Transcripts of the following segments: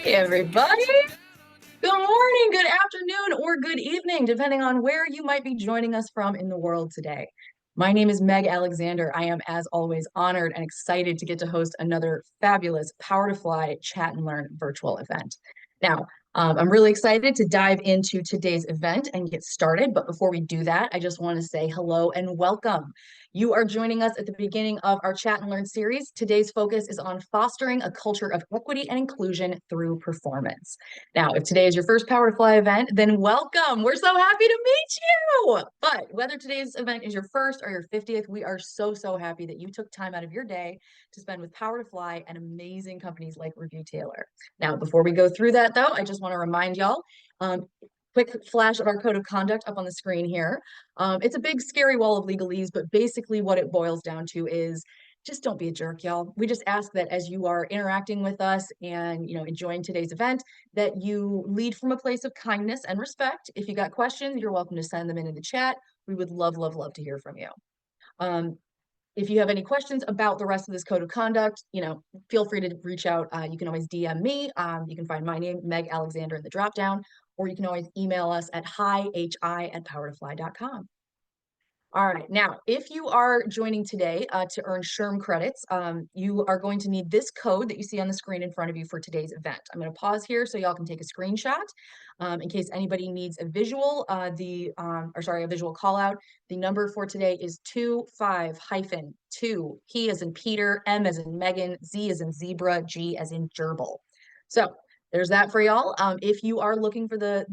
Hey, everybody. Good morning, good afternoon, or good evening, depending on where you might be joining us from in the world today. My name is Meg Alexander. I am, as always, honored and excited to get to host another fabulous Power to Fly Chat and Learn virtual event. Now, I'm really excited to dive into today's event and get started. But before we do that, I just want to say hello and welcome. You are joining us at the beginning of our Chat and Learn series. Today's focus is on fostering a culture of equity and inclusion through performance. Now, if today is your first Power to Fly event, then welcome. We're so happy to meet you. But whether today's event is your first or your 50th, we are so happy that you took time out of your day to spend with Power to Fly and amazing companies like ReviewTailor. Now, before we go through that, though, I just want to remind y'all, quick flash of our code of conduct up on the screen here. It's a big, scary wall of legalese, but basically what it boils down to is just don't be a jerk, y'all. We just ask that as you are interacting with us and enjoying today's event, that you lead from a place of kindness and respect. If you got questions, you're welcome to send them in the chat. We would love to hear from you. If you have any questions about the rest of this code of conduct, feel free to reach out. You can always DM me. You can find my name, Meg Alexander, in the dropdown, or you can always email us at hi@powertofly.com. All right, now, if you are joining today to earn SHRM credits, you are going to need this code that you see on the screen in front of you for today's event. I'm going to pause here so y'all can take a screenshot in case anybody needs a visual, a visual call out. The number for today is 25-2, P as in Peter, M as in Megan, Z as in zebra, G as in gerbil. So there's that for y'all. If you are looking for the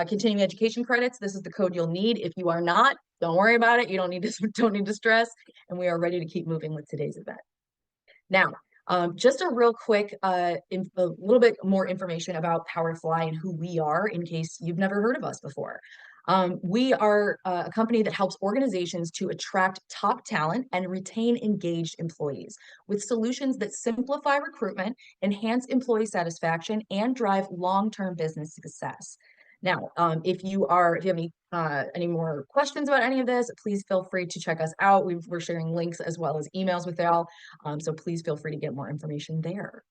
continuing education credits, this is the code you'll need. If you are not, don't worry about it. You don't need to stress, and we are ready to keep moving with today's event. Now, just a real quick, a little bit more information about Power to Fly and who we are, in case you've never heard of us before. We are a company that helps organizations to attract top talent and retain engaged employees with solutions that simplify recruitment, enhance employee satisfaction, and drive long-term business success. Now, if you have any more questions about any of this, please feel free to check us out. We're sharing links as well as emails with y'all, so please feel free to get more information there.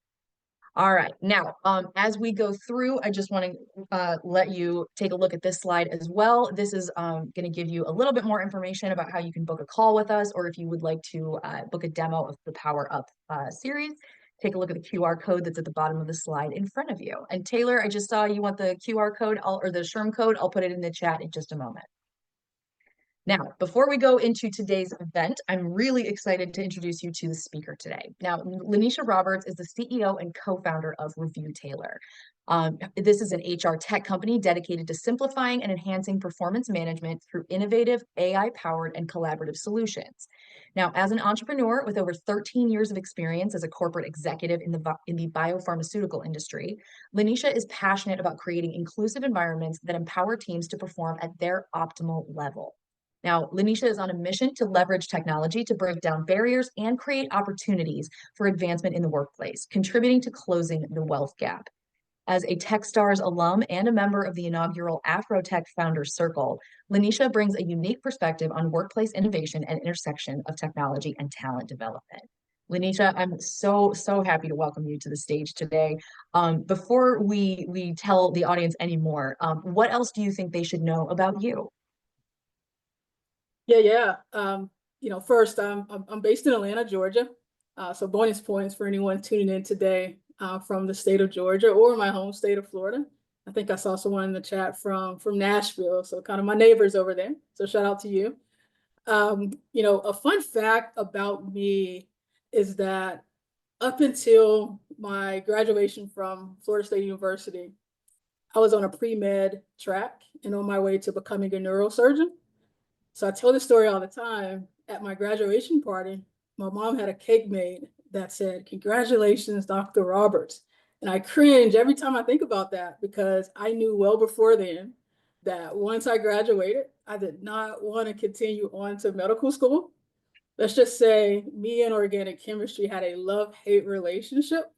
All right, now, as we go through, I just want to let you take a look at this slide as well. This is going to give you a little bit more information about how you can book a call with us, or if you would like to book a demo of the Power Up series, take a look at the QR code that's at the bottom of the slide in front of you. And Taylor, I just saw you want the QR code or the SHRM code. I'll put it in the chat in just a moment. Now, before we go into today's event, I'm really excited to introduce you to the speaker today. Now, Laneisha Roberts is the CEO and co-founder of ReviewTailor. This is an HR tech company dedicated to simplifying and enhancing performance management through innovative AI-powered and collaborative solutions. Now, as an entrepreneur with over 13 years of experience as a corporate executive in the biopharmaceutical industry, Laneisha is passionate about creating inclusive environments that empower teams to perform at their optimal level. Now, Laneisha is on a mission to leverage technology to break down barriers and create opportunities for advancement in the workplace, contributing to closing the wealth gap. As a Techstars alum and a member of the inaugural Afrotech Founders Circle, Laneisha brings a unique perspective on workplace innovation and intersection of technology and talent development. Laneisha, I'm so happy to welcome you to the stage today. Before we tell the audience any more, what else do you think they should know about you? Yeah. First, I'm based in Atlanta, Georgia. So bonus points for anyone tuning in today from the state of Georgia or my home state of Florida. I think I saw someone in the chat from Nashville, so kind of my neighbors over there. So shout out to you. A fun fact about me is that up until my graduation from Florida State University, I was on a pre-med track and on my way to becoming a neurosurgeon. So I tell this story all the time. At my graduation party, my mom had a cake made that said, "Congratulations, Dr. Roberts." And I cringe every time I think about that because I knew well before then that once I graduated, I did not want to continue on to medical school. Let's just say me and organic chemistry had a love-hate relationship.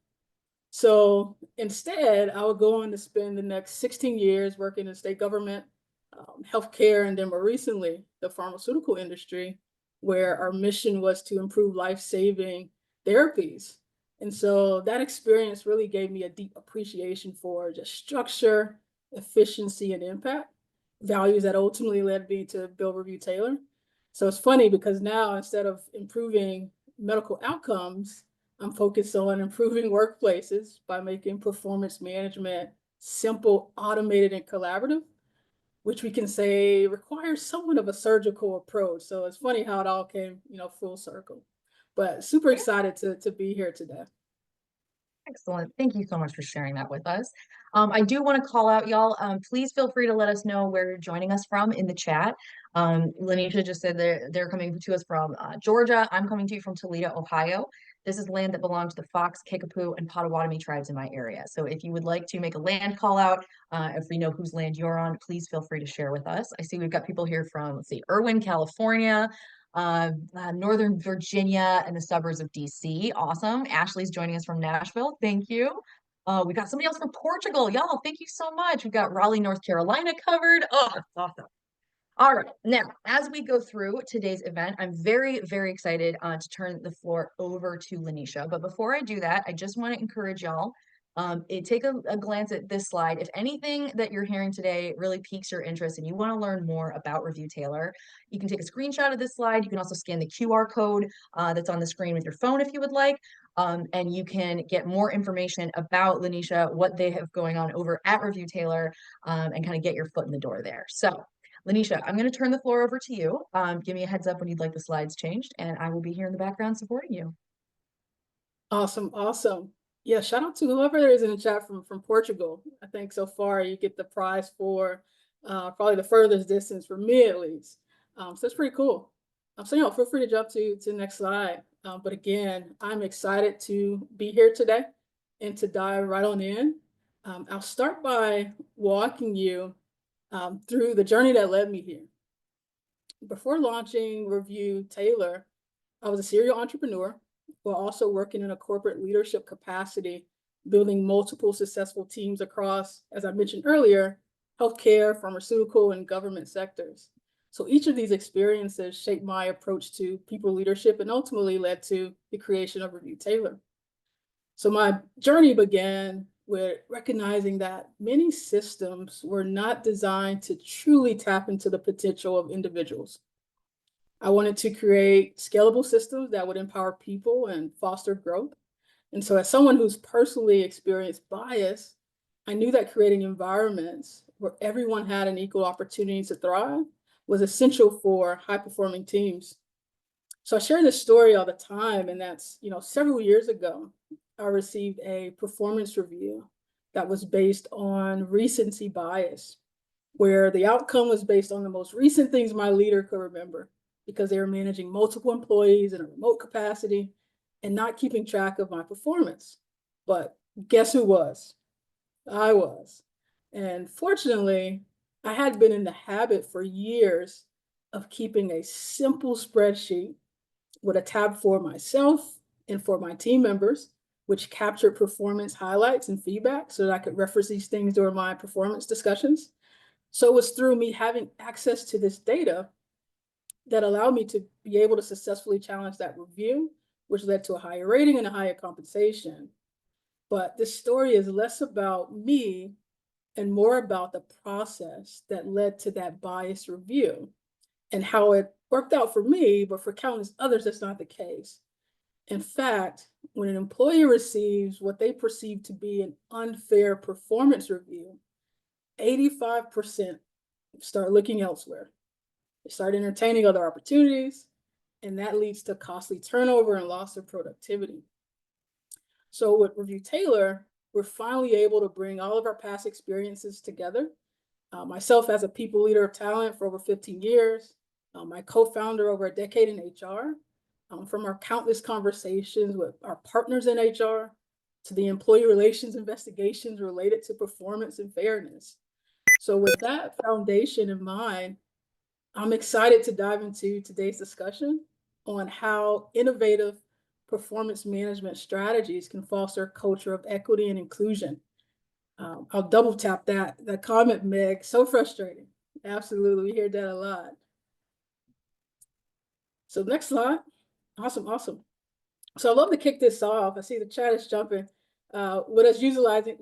So instead, I would go on to spend the next 16 years working in state government, healthcare, and then more recently, the pharmaceutical industry, where our mission was to improve life-saving therapies. And so that experience really gave me a deep appreciation for just structure, efficiency, and impact, values that ultimately led me to build ReviewTailor. So it's funny because now instead of improving medical outcomes, I'm focused on improving workplaces by making performance management simple, automated, and collaborative, which we can say requires somewhat of a surgical approach. So it's funny how it all came, full circle. But super excited to be here today. Excellent. Thank you so much for sharing that with us. I do want to call out y'all. Please feel free to let us know where you're joining us from in the chat. Laneisha just said they're coming to us from Georgia. I'm coming to you from Toledo, Ohio. This is land that belongs to the Fox, Kickapoo, and Potawatomi tribes in my area. So if you would like to make a land call out, if we know whose land you're on, please feel free to share with us. I see we've got people here from, let's see, Irwin, California, Northern Virginia, and the suburbs of DC. Awesome. Ashley's joining us from Nashville. Thank you. We got somebody else from Portugal. Y'all, thank you so much. We've got Raleigh, North Carolina covered. Oh, that's awesome. All right. Now, as we go through today's event, I'm very, very excited to turn the floor over to Laneisha. But before I do that, I just want to encourage y'all, take a glance at this slide. If anything that you're hearing today really piques your interest and you want to learn more about ReviewTailor, you can take a screenshot of this slide. You can also scan the QR code that's on the screen with your phone if you would like. And you can get more information about Laneisha, what they have going on over at ReviewTailor, and kind of get your foot in the door there. So Laneisha, I'm going to turn the floor over to you. Give me a heads up when you'd like the slides changed, and I will be here in the background supporting you. Awesome, awesome. Yeah, shout out to whoever there is in the chat from Portugal. I think so far you get the prize for probably the furthest distance for me at least. So that's pretty cool. So feel free to jump to the next slide. But again, I'm excited to be here today and to dive right on in. I'll start by walking you through the journey that led me here. Before launching ReviewTailor, I was a serial entrepreneur while also working in a corporate leadership capacity, building multiple successful teams across, as I mentioned earlier, healthcare, pharmaceutical, and government sectors. So each of these experiences shaped my approach to people leadership and ultimately led to the creation of ReviewTailor. So my journey began with recognizing that many systems were not designed to truly tap into the potential of individuals. I wanted to create scalable systems that would empower people and foster growth. And so as someone who's personally experienced bias, I knew that creating environments where everyone had an equal opportunity to thrive was essential for high-performing teams. So I share this story all the time, and that's, several years ago, I received a performance review that was based on recency bias, where the outcome was based on the most recent things my leader could remember, because they were managing multiple employees in a remote capacity and not keeping track of my performance. But guess who was? I was. And fortunately, I had been in the habit for years of keeping a simple spreadsheet with a tab for myself and for my team members, which captured performance highlights and feedback so that I could reference these things during my performance discussions. So it was through me having access to this data that allowed me to be able to successfully challenge that review, which led to a higher rating and a higher compensation. But this story is less about me and more about the process that led to that biased review and how it worked out for me, but for countless others, that's not the case. In fact, when an employee receives what they perceive to be an unfair performance review, 85% start looking elsewhere. They start entertaining other opportunities, and that leads to costly turnover and loss of productivity. So with ReviewTailor, we're finally able to bring all of our past experiences together. Myself as a people leader of talent for over 15 years, my co-founder over a decade in HR, from our countless conversations with our partners in HR to the employee relations investigations related to performance and fairness. So with that foundation in mind, I'm excited to dive into today's discussion on how innovative performance management strategies can foster a culture of equity and inclusion. I'll double tap that comment, Meg. So frustrating. Absolutely, we hear that a lot. So next slide. Awesome. So I'd love to kick this off. I see the chat is jumping. With us utilizing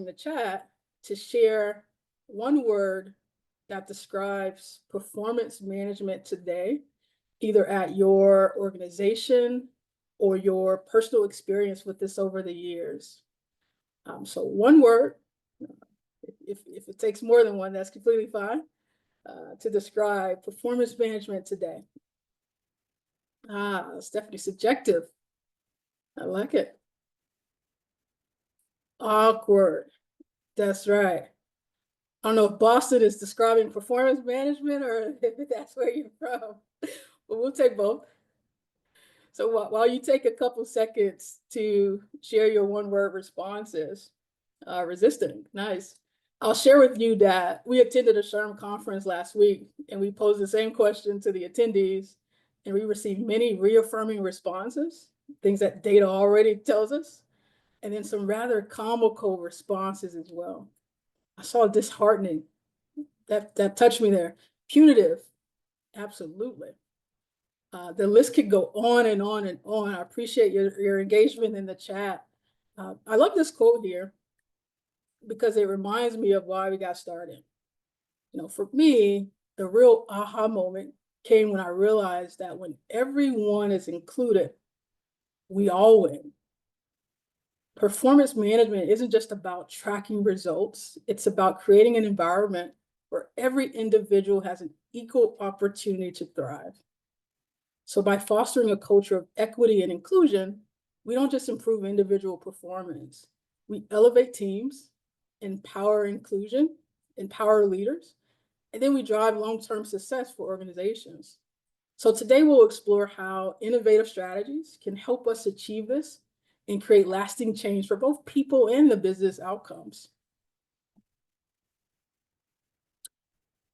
the chat to share one word that describes performance management today, either at your organization or your personal experience with this over the years. So one word, if it takes more than one, that's completely fine, to describe performance management today. It's definitely subjective. I like it. Awkward. That's right. I don't know if Boston is describing performance management or if that's where you're from, but we'll take both. So while you take a couple seconds to share your one-word responses, resisting, nice. I'll share with you that we attended a SHRM conference last week, and we posed the same question to the attendees, and we received many reaffirming responses, things that data already tells us, and then some rather comical responses as well. I saw disheartening. That touched me there. Punitive, absolutely. The list could go on and on and on. I appreciate your engagement in the chat. I love this quote here because it reminds me of why we got started. You know, for me, the real aha moment came when I realized that when everyone is included, we all win. Performance management isn't just about tracking results. It's about creating an environment where every individual has an equal opportunity to thrive. So by fostering a culture of equity and inclusion, we don't just improve individual performance. We elevate teams, empower inclusion, empower leaders, and then we drive long-term success for organizations. So today we'll explore how innovative strategies can help us achieve this and create lasting change for both people and the business outcomes.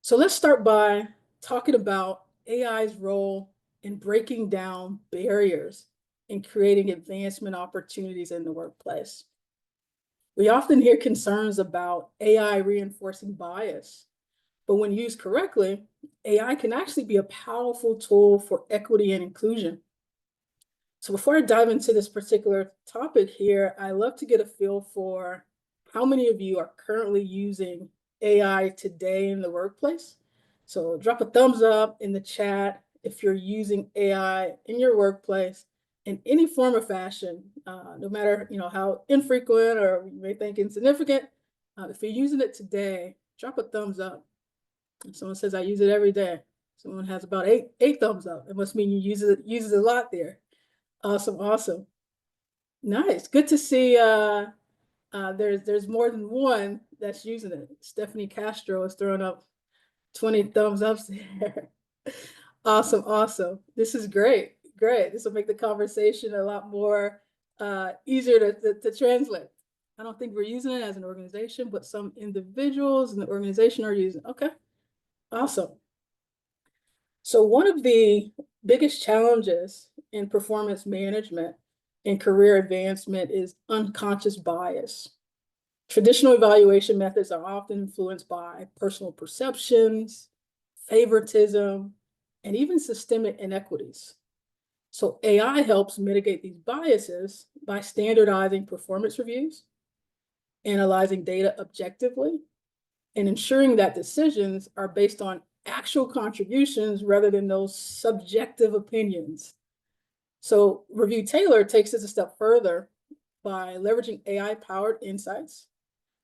So let's start by talking about AI's role in breaking down barriers and creating advancement opportunities in the workplace. We often hear concerns about AI reinforcing bias, but when used correctly, AI can actually be a powerful tool for equity and inclusion. So before I dive into this particular topic here, I love to get a feel for how many of you are currently using AI today in the workplace. So drop a thumbs up in the chat if you're using AI in your workplace in any form or fashion, no matter how infrequent or you may think insignificant. If you're using it today, drop a thumbs up. If someone says I use it every day, someone has about eight thumbs up. It must mean you use it a lot there. Awesome, awesome. Nice. Good to see there's more than one that's using it. Stephanie Castro is throwing up 20 thumbs ups there. Awesome, awesome. This is great. Great. This will make the conversation a lot more easier to translate. I don't think we're using it as an organization, but some individuals in the organization are using it. Okay. Awesome. So one of the biggest challenges in performance management and career advancement is unconscious bias. Traditional evaluation methods are often influenced by personal perceptions, favoritism, and even systemic inequities. So AI helps mitigate these biases by standardizing performance reviews, analyzing data objectively, and ensuring that decisions are based on actual contributions rather than those subjective opinions. So ReviewTailor takes this a step further by leveraging AI-powered insights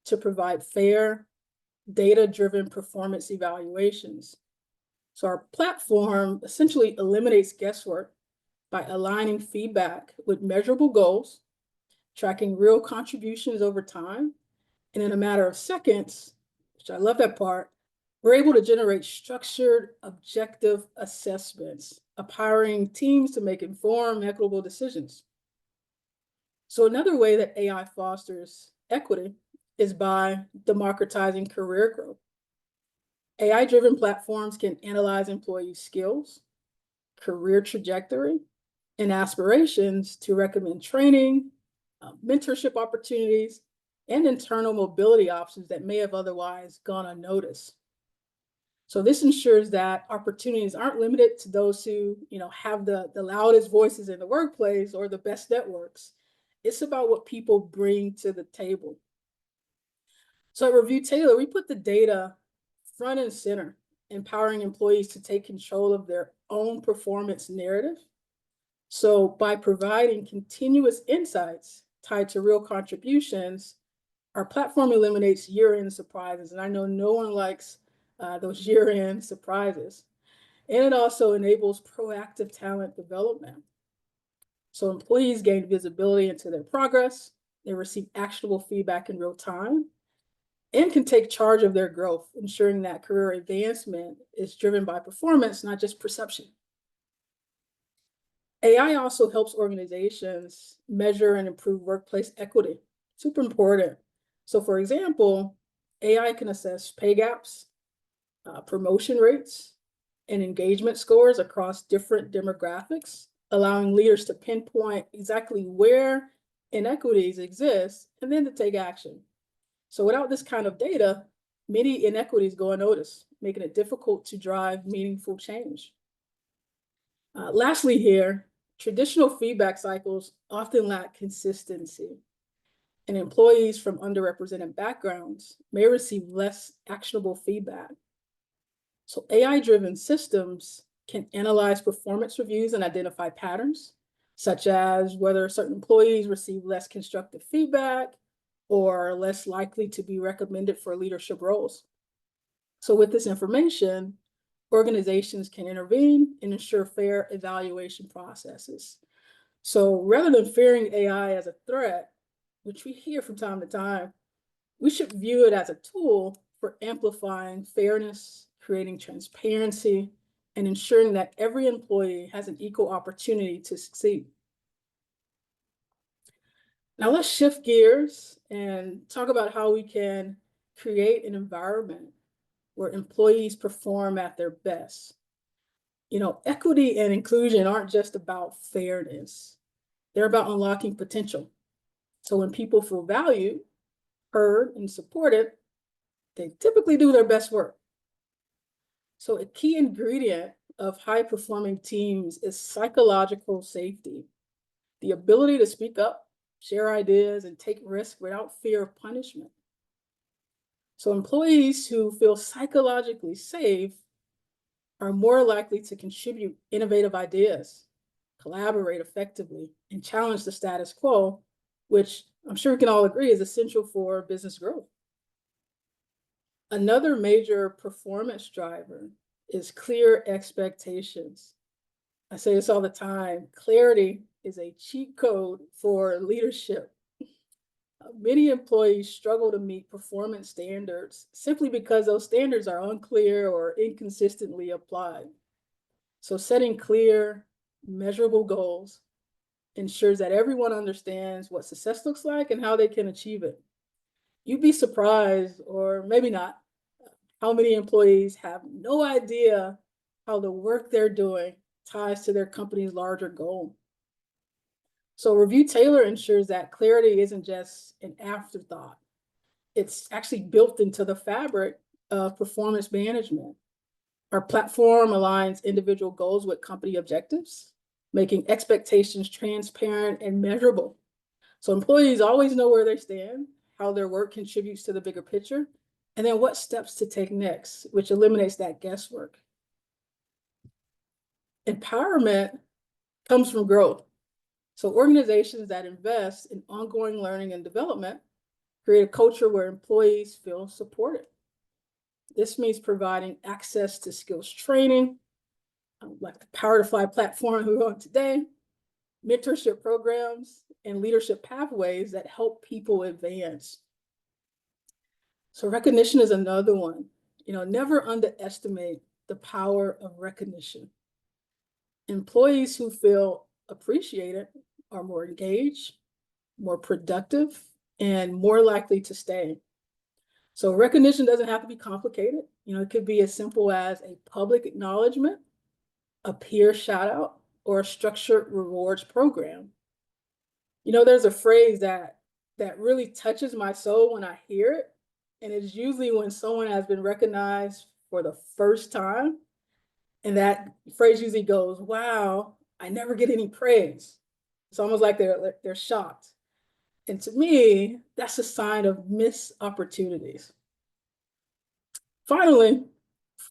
to provide fair, data-driven performance evaluations. So our platform essentially eliminates guesswork by aligning feedback with measurable goals, tracking real contributions over time, and in a matter of seconds, which I love that part, we're able to generate structured, objective assessments, empowering teams to make informed, equitable decisions. So another way that AI fosters equity is by democratizing career growth. AI-driven platforms can analyze employee skills, career trajectory, and aspirations to recommend training, mentorship opportunities, and internal mobility options that may have otherwise gone unnoticed. So this ensures that opportunities aren't limited to those who, have the loudest voices in the workplace or the best networks. It's about what people bring to the table. So at ReviewTailor, we put the data front and center, empowering employees to take control of their own performance narrative. So by providing continuous insights tied to real contributions, our platform eliminates year-end surprises. And I know no one likes those year-end surprises. And it also enables proactive talent development. So employees gain visibility into their progress, they receive actionable feedback in real time, and can take charge of their growth, ensuring that career advancement is driven by performance, not just perception. AI also helps organizations measure and improve workplace equity. Super important. So for example, AI can assess pay gaps, promotion rates, and engagement scores across different demographics, allowing leaders to pinpoint exactly where inequities exist and then to take action. So without this kind of data, many inequities go unnoticed, making it difficult to drive meaningful change. Lastly here, traditional feedback cycles often lack consistency, and employees from underrepresented backgrounds may receive less actionable feedback. So AI-driven systems can analyze performance reviews and identify patterns, such as whether certain employees receive less constructive feedback or are less likely to be recommended for leadership roles. So with this information, organizations can intervene and ensure fair evaluation processes. So rather than fearing AI as a threat, which we hear from time to time, we should view it as a tool for amplifying fairness, creating transparency, and ensuring that every employee has an equal opportunity to succeed. Now let's shift gears and talk about how we can create an environment where employees perform at their best. Equity and inclusion aren't just about fairness. They're about unlocking potential. So when people feel valued, heard, and supported, they typically do their best work. So a key ingredient of high-performing teams is psychological safety, the ability to speak up, share ideas, and take risks without fear of punishment. So employees who feel psychologically safe are more likely to contribute innovative ideas, collaborate effectively, and challenge the status quo, which I'm sure we can all agree is essential for business growth. Another major performance driver is clear expectations. I say this all the time, clarity is a cheat code for leadership. Many employees struggle to meet performance standards simply because those standards are unclear or inconsistently applied. So setting clear, measurable goals ensures that everyone understands what success looks like and how they can achieve it. You'd be surprised, or maybe not, how many employees have no idea how the work they're doing ties to their company's larger goal. So ReviewTailor ensures that clarity isn't just an afterthought. It's actually built into the fabric of performance management. Our platform aligns individual goals with company objectives, making expectations transparent and measurable. So employees always know where they stand, how their work contributes to the bigger picture, and then what steps to take next, which eliminates that guesswork. Empowerment comes from growth. So organizations that invest in ongoing learning and development create a culture where employees feel supported. This means providing access to skills training, like the Power to Fly platform we're on today, mentorship programs, and leadership pathways that help people advance. So recognition is another one. Never underestimate the power of recognition. Employees who feel appreciated are more engaged, more productive, and more likely to stay. So recognition doesn't have to be complicated. It could be as simple as a public acknowledgement, a peer shout out, or a structured rewards program. There's a phrase that really touches my soul when I hear it, and it's usually when someone has been recognized for the first time. And that phrase usually goes, wow, I never get any praise. It's almost like they're shocked. And to me, that's a sign of missed opportunities. Finally,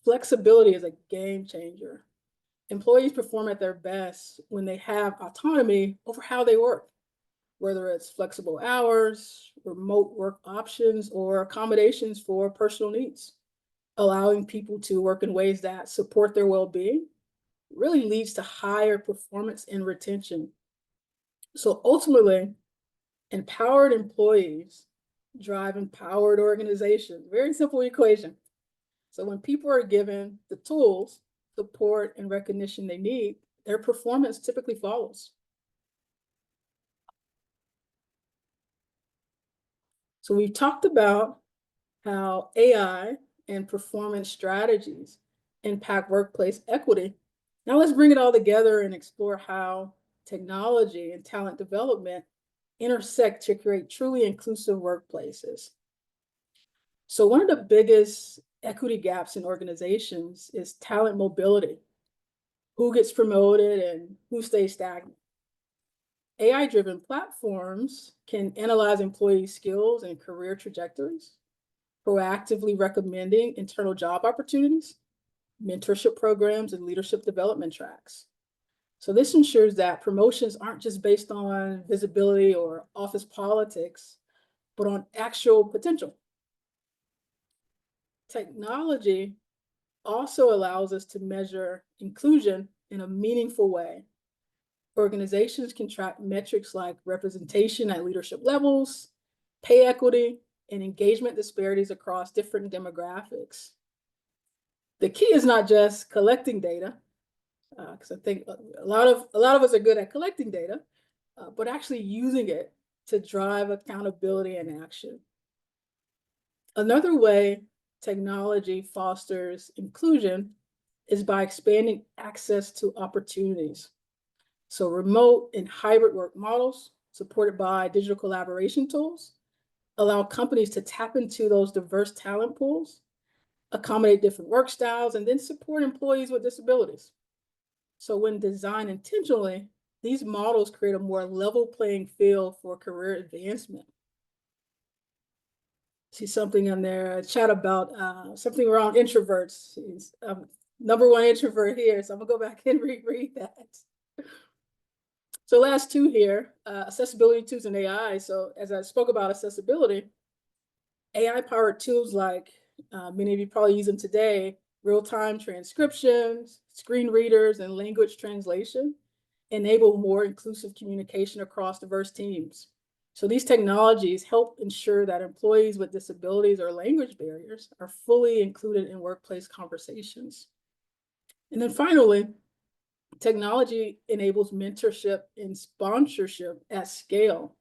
flexibility is a game changer. Employees perform at their best when they have autonomy over how they work, whether it's flexible hours, remote work options, or accommodations for personal needs. Allowing people to work in ways that support their well-being really leads to higher performance and retention. So ultimately, empowered employees drive empowered organizations. Very simple equation. So when people are given the tools, support, and recognition they need, their performance typically follows. So we've talked about how AI and performance strategies impact workplace equity. Now let's bring it all together and explore how technology and talent development intersect to create truly inclusive workplaces. So one of the biggest equity gaps in organizations is talent mobility. Who gets promoted and who stays stagnant? AI-driven platforms can analyze employee skills and career trajectories, proactively recommending internal job opportunities, mentorship programs, and leadership development tracks. So this ensures that promotions aren't just based on visibility or office politics, but on actual potential. Technology also allows us to measure inclusion in a meaningful way. Organizations can track metrics like representation at leadership levels, pay equity, and engagement disparities across different demographics. The key is not just collecting data, because I think a lot of us are good at collecting data, but actually using it to drive accountability and action. Another way technology fosters inclusion is by expanding access to opportunities. So remote and hybrid work models supported by digital collaboration tools allow companies to tap into those diverse talent pools, accommodate different work styles, and then support employees with disabilities. So when designed intentionally, these models create a more level playing field for career advancement. See something in there, chat about something around introverts. He's #1 introvert here, so I'm gonna go back and reread that. So last two here, accessibility tools and AI. So as I spoke about accessibility, AI-powered tools like many of you probably use them today, real-time transcriptions, screen readers, and language translation enable more inclusive communication across diverse teams. So these technologies help ensure that employees with disabilities or language barriers are fully included in workplace conversations. And then finally, technology enables mentorship and sponsorship at scale.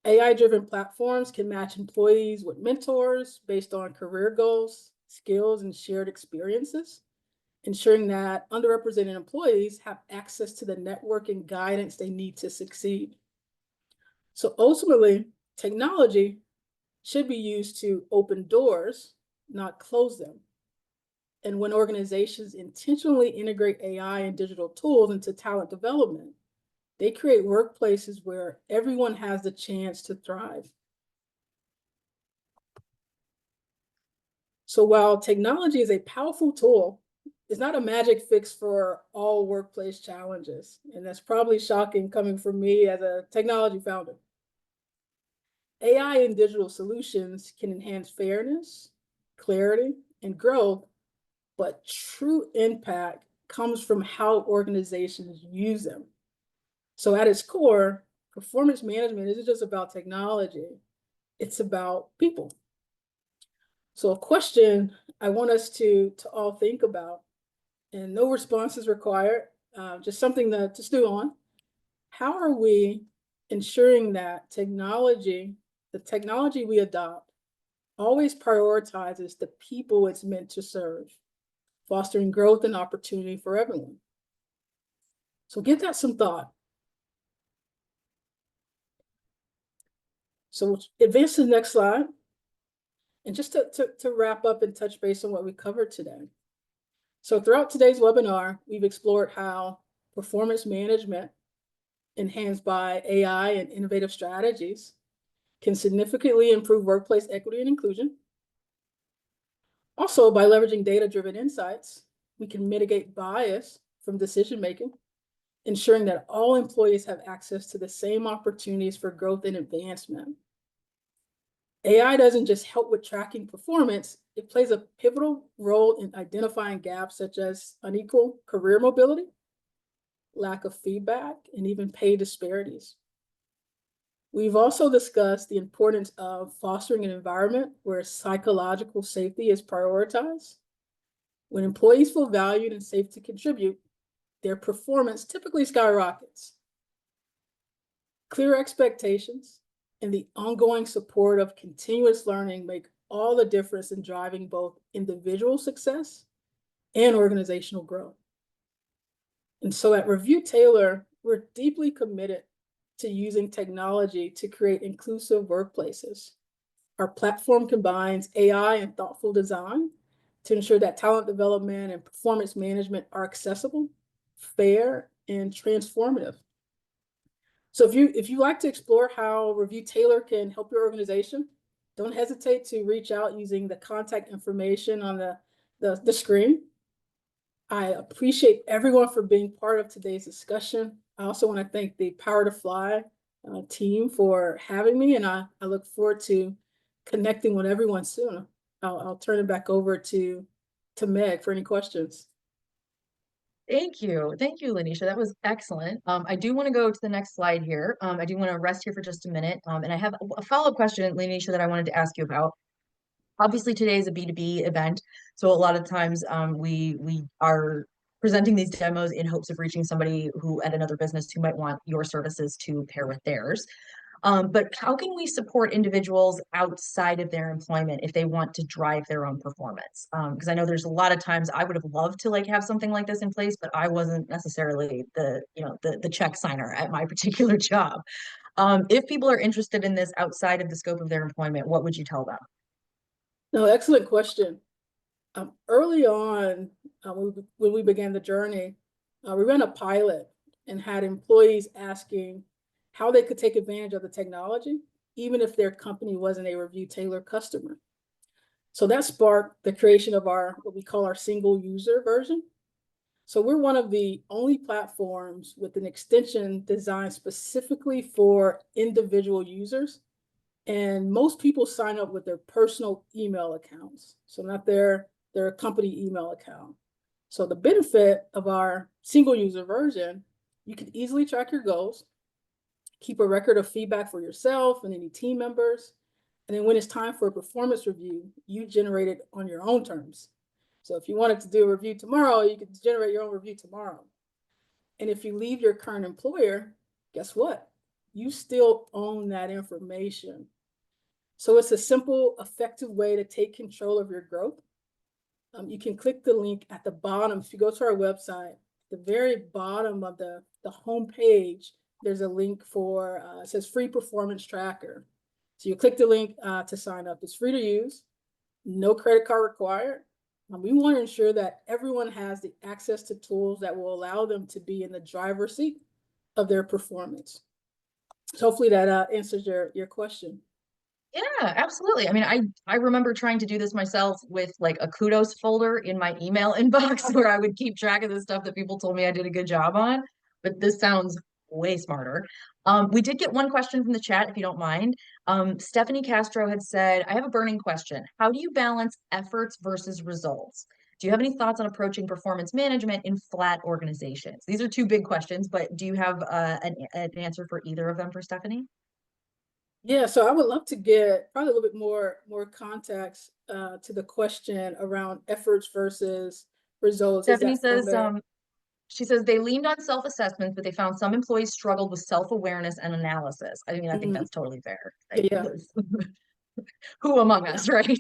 AI-driven platforms can match employees with mentors based on career goals, skills, and shared experiences, ensuring that underrepresented employees have access to the network and guidance they need to succeed. So ultimately, technology should be used to open doors, not close them. And when organizations intentionally integrate AI and digital tools into talent development, they create workplaces where everyone has the chance to thrive. So while technology is a powerful tool, it's not a magic fix for all workplace challenges. And that's probably shocking coming from me as a technology founder. AI and digital solutions can enhance fairness, clarity, and growth, but true impact comes from how organizations use them. So at its core, performance management isn't just about technology, it's about people. So a question I want us to all think about, and no responses required, just something to stew on. How are we ensuring that the technology we adopt always prioritizes the people it's meant to serve, fostering growth and opportunity for everyone? So give that some thought. So advance to the next slide. And just to wrap up and touch base on what we covered today. So throughout today's webinar, we've explored how performance management enhanced by AI and innovative strategies can significantly improve workplace equity and inclusion. Also, by leveraging data-driven insights, we can mitigate bias from decision-making, ensuring that all employees have access to the same opportunities for growth and advancement. AI doesn't just help with tracking performance, it plays a pivotal role in identifying gaps such as unequal career mobility, lack of feedback, and even pay disparities. We've also discussed the importance of fostering an environment where psychological safety is prioritized. When employees feel valued and safe to contribute, their performance typically skyrockets. Clear expectations and the ongoing support of continuous learning make all the difference in driving both individual success and organizational growth. And so at ReviewTailor, we're deeply committed to using technology to create inclusive workplaces. Our platform combines AI and thoughtful design to ensure that talent development and performance management are accessible, fair, and transformative. So if you like to explore how ReviewTailor can help your organization, don't hesitate to reach out using the contact information on the screen. I appreciate everyone for being part of today's discussion. I also want to thank the Power to Fly team for having me, and I look forward to connecting with everyone soon. I'll turn it back over to Meg for any questions. Thank you. Thank you, Laneisha. That was excellent. I do want to go to the next slide here. I do want to rest here for just a minute. And I have a follow-up question, Laneisha, that I wanted to ask you about. Obviously, today is a B2B event, so a lot of times we are presenting these demos in hopes of reaching somebody who at another business who might want your services to pair with theirs. But how can we support individuals outside of their employment if they want to drive their own performance? Because I know there's a lot of times I would have loved to like have something like this in place, but I wasn't necessarily the check signer at my particular job. If people are interested in this outside of the scope of their employment, what would you tell them? No, excellent question. Early on, when we began the journey, we ran a pilot and had employees asking how they could take advantage of the technology, even if their company wasn't a ReviewTailor customer. So that sparked the creation of what we call our single user version. So we're one of the only platforms with an extension designed specifically for individual users. And most people sign up with their personal email accounts, so not their company email account. So the benefit of our single user version, you can easily track your goals, keep a record of feedback for yourself and any team members. And then when it's time for a performance review, you generate it on your own terms. So if you wanted to do a review tomorrow, you could generate your own review tomorrow. And if you leave your current employer, guess what? You still own that information. So it's a simple, effective way to take control of your growth. You can click the link at the bottom. If you go to our website, the very bottom of the home page, there's a link for, it says free performance tracker. So you click the link to sign up. It's free to use, no credit card required. We want to ensure that everyone has the access to tools that will allow them to be in the driver's seat of their performance. So hopefully that answers your question. Yeah, absolutely. I mean, I remember trying to do this myself with like a kudos folder in my email inbox where I would keep track of the stuff that people told me I did a good job on. But this sounds way smarter. We did get one question from the chat, if you don't mind. Stephanie Castro had said, I have a burning question. How do you balance efforts versus results? Do you have any thoughts on approaching performance management in flat organizations? These are two big questions, but do you have an answer for either of them for Stephanie? Yeah, so I would love to get probably a little bit more context to the question around efforts versus results. Is Stephanie that from says, she says they leaned on self-assessments, but they found some employees struggled with self-awareness and analysis. I mean, I think that's totally fair. Yeah. Who among us, right?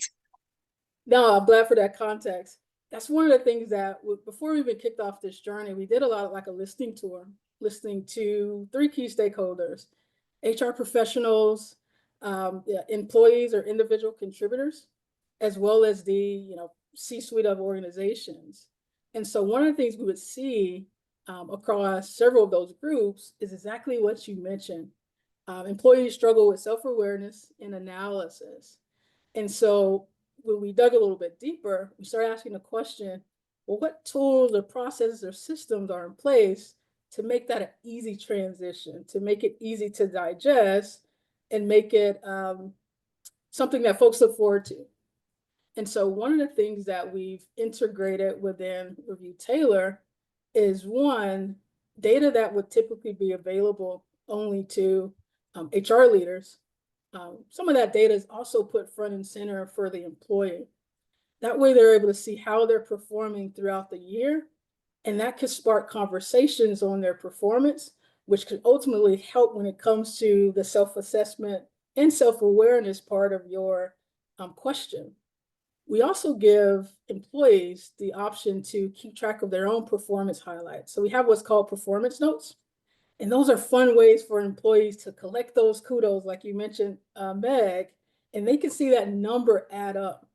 No, I'm glad for that context. That's one of the things that before we even kicked off this journey, we did a lot of like a listening tour, listening to 3 key stakeholders: HR professionals, employees or individual contributors, as well as the, C-suite of organizations. And so one of the things we would see across several of those groups is exactly what you mentioned. Employees struggle with self-awareness and analysis. And so when we dug a little bit deeper, we started asking the question, well, what tools or processes or systems are in place to make that an easy transition, to make it easy to digest and make it something that folks look forward to? And so one of the things that we've integrated within ReviewTailor is, one, data that would typically be available only to HR leaders. Some of that data is also put front and center for the employee. That way they're able to see how they're performing throughout the year, and that could spark conversations on their performance, which could ultimately help when it comes to the self-assessment and self-awareness part of your question. We also give employees the option to keep track of their own performance highlights. So we have what's called performance notes. And those are fun ways for employees to collect those kudos, like you mentioned, Meg, and they can see that number add up.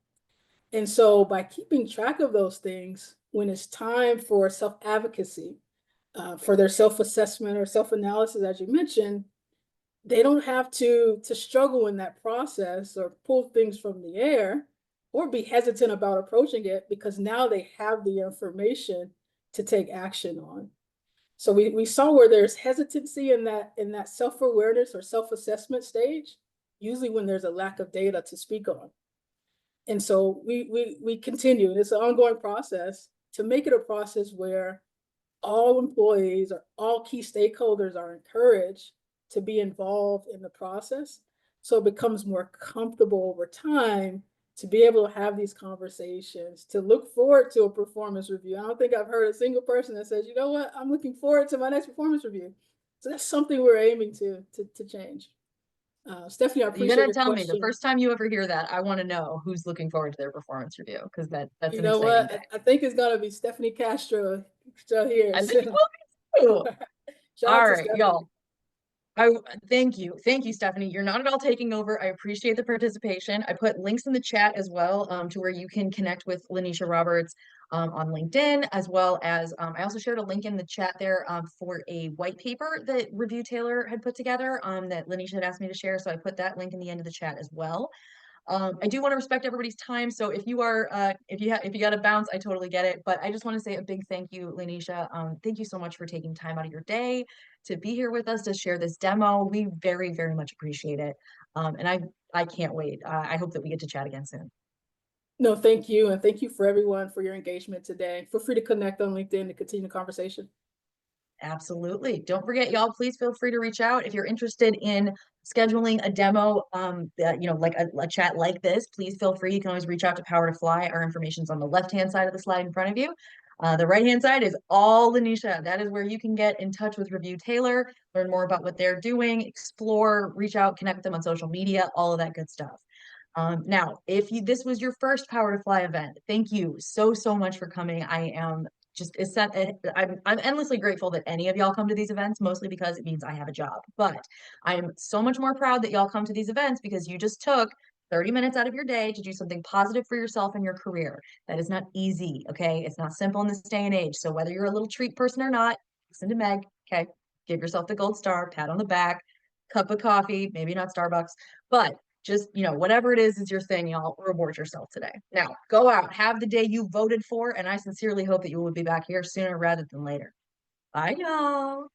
And so by keeping track of those things, when it's time for self-advocacy, for their self-assessment or self-analysis, as you mentioned, they don't have to struggle in that process or pull things from the air or be hesitant about approaching it, because now they have the information to take action on. So we saw where there's hesitancy in that self-awareness or self-assessment stage, usually when there's a lack of data to speak on. And so we continue, and it's an ongoing process to make it a process where all employees or all key stakeholders are encouraged to be involved in the process. So it becomes more comfortable over time to be able to have these conversations, to look forward to a performance review. I don't think I've heard a single person that says, you know what, I'm looking forward to my next performance review. So that's something we're aiming to change. Stephanie, I You appreciate gotta your tell me the question. first time you ever hear that, I want to know who's looking forward to their performance review, because that's You an know exciting day. what? I think it's gonna be Stephanie Castro here. I think it will be too. Shout out All to right, Stephanie. y'all. Thank you, Stephanie. You're not at all taking over. I appreciate the participation. I put links in the chat as well, to where you can connect with Laneisha Roberts on LinkedIn, as well as I also shared a link in the chat there for a white paper that ReviewTailor had put together that Laneisha had asked me to share. So I put that link in the end of the chat as well. I do want to respect everybody's time. So if you are, if you got to bounce, I totally get it. But I just want to say a big thank you, Laneisha. Thank you so much for taking time out of your day to be here with us to share this demo. We very, very much appreciate it. And I can't wait. I hope that we get to chat again soon. No, thank you. And thank you for everyone for your engagement today. Feel free to connect on LinkedIn to continue the conversation. Absolutely. Don't forget, y'all, please feel free to reach out if you're interested in scheduling a demo, like a chat like this. Please feel free. You can always reach out to Power to Fly. Our information's on the left-hand side of the slide in front of you. The right-hand side is all Laneisha. That is where you can get in touch with ReviewTailor, learn more about what they're doing, explore, reach out, connect with them on social media, all of that good stuff. Now, if this was your first Power to Fly event, thank you so, so much for coming. I am just I'm endlessly grateful that any of y'all come to these events, mostly because it means I have a job. But I am so much more proud that y'all come to these events because you just took 30 minutes out of your day to do something positive for yourself and your career. That is not easy, okay? It's not simple in this day and age. So whether you're a little treat person or not, listen to Meg, okay? Give yourself the gold star, pat on the back, cup of coffee, maybe not Starbucks, but just, whatever it is your thing, y'all reward yourself today. Now, go out, have the day you voted for, and I sincerely hope that you will be back here sooner rather than later. Bye, y'all.